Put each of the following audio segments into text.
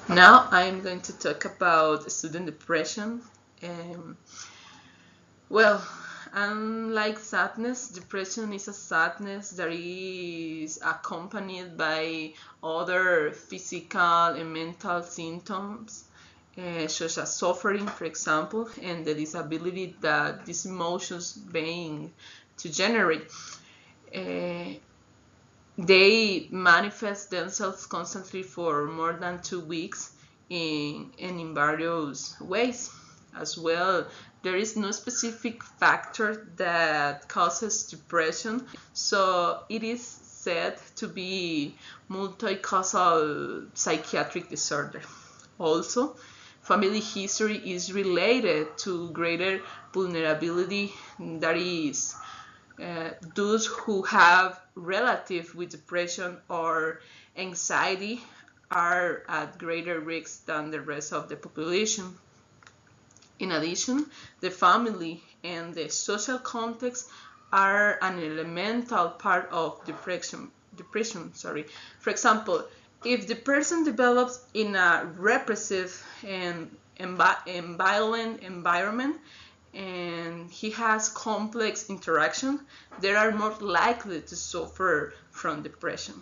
Now I'm going to talk about student depression. Um, well, unlike sadness, depression is a sadness that is accompanied by other physical and mental symptoms, such as suffering, for example, and the disability that these emotions being to generate. Uh, they manifest themselves constantly for more than 2 weeks in various ways. As well, there is no specific factor that causes depression, so it is said to be multi-causal psychiatric disorder. Also, family history is related to greater vulnerability, that is, those who have relatives with depression or anxiety are at greater risk than the rest of the population. In addition, the family and the social context are an elemental part of depression. For example, if the person develops in a repressive and violent environment, and he has complex interaction, they are more likely to suffer from depression.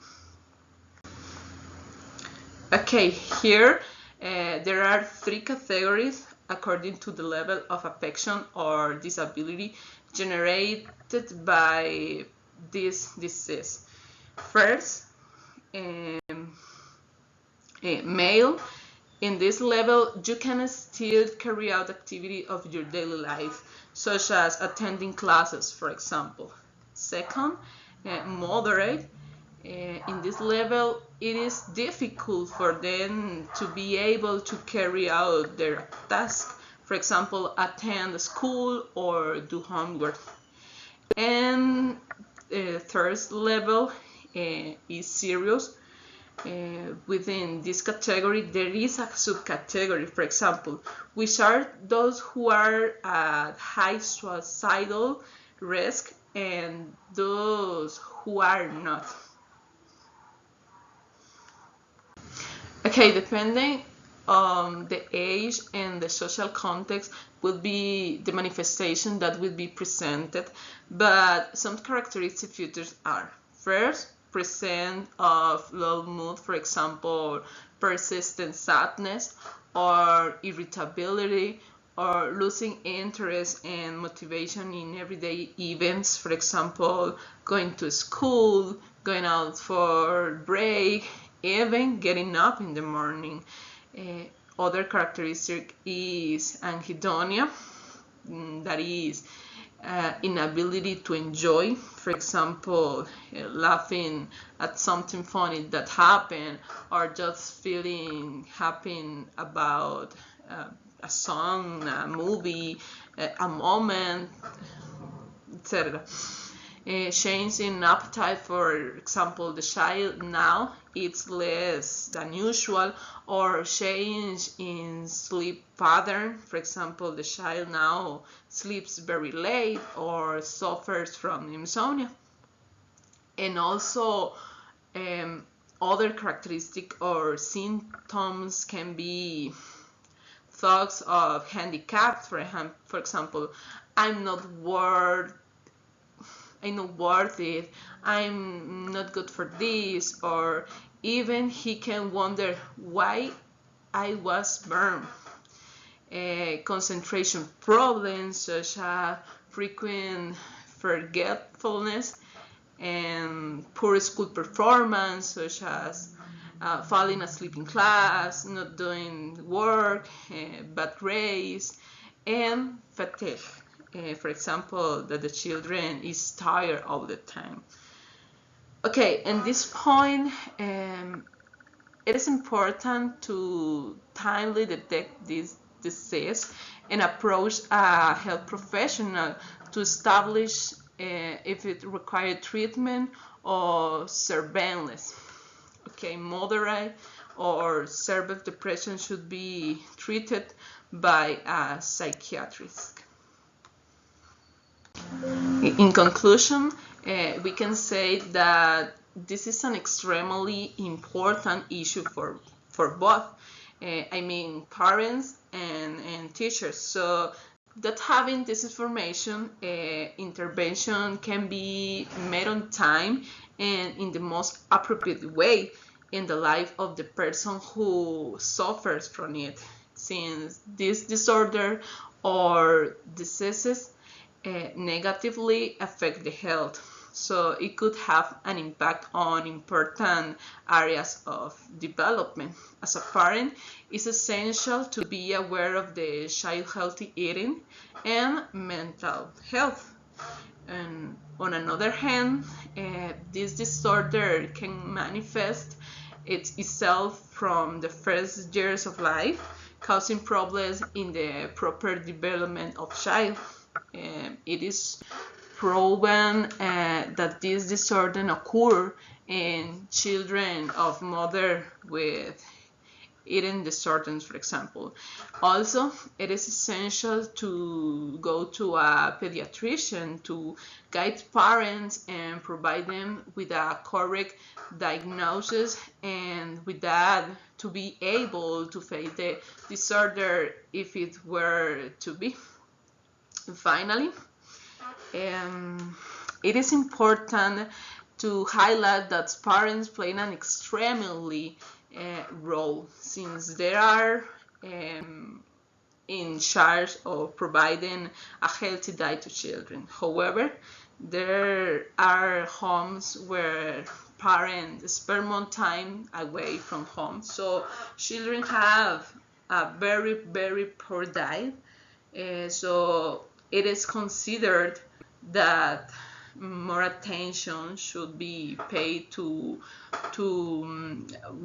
Okay, here there are 3 categories according to the level of affection or disability generated by this disease. First, male. In this level, you can still carry out activity of your daily life, such as attending classes, for example. Second, moderate. In this level, it is difficult for them to be able to carry out their task, for example, attend school or do homework. And third level is serious. Within this category, there is a subcategory, for example, which are those who are at high suicidal risk and those who are not. Okay, depending on the age and the social context will be the manifestation that will be presented, but some characteristic features are: first, present of low mood, for example, persistent sadness or irritability, or losing interest and motivation in everyday events, for example, going to school, going out for break, even getting up in the morning. Other characteristic is anhedonia, that is inability to enjoy, for example, laughing at something funny that happened, or just feeling happy about a song, a movie, a moment, etc. Change in appetite, for example, the child now eats less than usual, or change in sleep pattern, for example, the child now sleeps very late or suffers from insomnia. And also other characteristic or symptoms can be thoughts of handicap, for example, I'm not worth it, I'm not good for this, or even he can wonder why I was burned. Concentration problems such as frequent forgetfulness and poor school performance, such as falling asleep in class, not doing work, bad grades, and fatigue. For example, that the children is tired all the time. Okay, at this point, it is important to timely detect this disease and approach a health professional to establish if it requires treatment or surveillance. Okay, moderate or severe depression should be treated by a psychiatrist. In conclusion, we can say that this is an extremely important issue for both I mean parents and teachers. So that having this information, intervention can be made on time and in the most appropriate way in the life of the person who suffers from it, since this disorder or diseases negatively affect the health. So it could have an impact on important areas of development. As a parent, it's essential to be aware of the child healthy eating and mental health. And on another hand, this disorder can manifest itself from the first years of life, causing problems in the proper development of child. It is proven that this disorder occur in children of mother with eating disorders, for example. Also, it is essential to go to a pediatrician to guide parents and provide them with a correct diagnosis, and with that to be able to face the disorder if it were to be. And finally, it is important to highlight that parents play an extremely role, since they are in charge of providing a healthy diet to children. However, there are homes where parents spend more time away from home, so children have a very poor diet. So it is considered that more attention should be paid to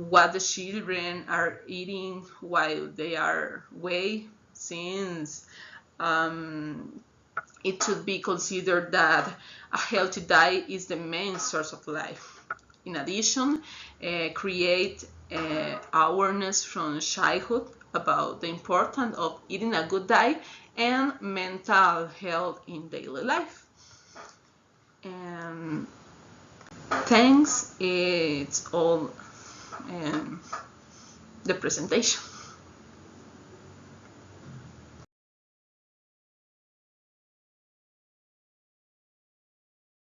what the children are eating while they are away, since it should be considered that a healthy diet is the main source of life. In addition, create awareness from childhood about the importance of eating a good diet and mental health in daily life. And thanks, it's all the presentation.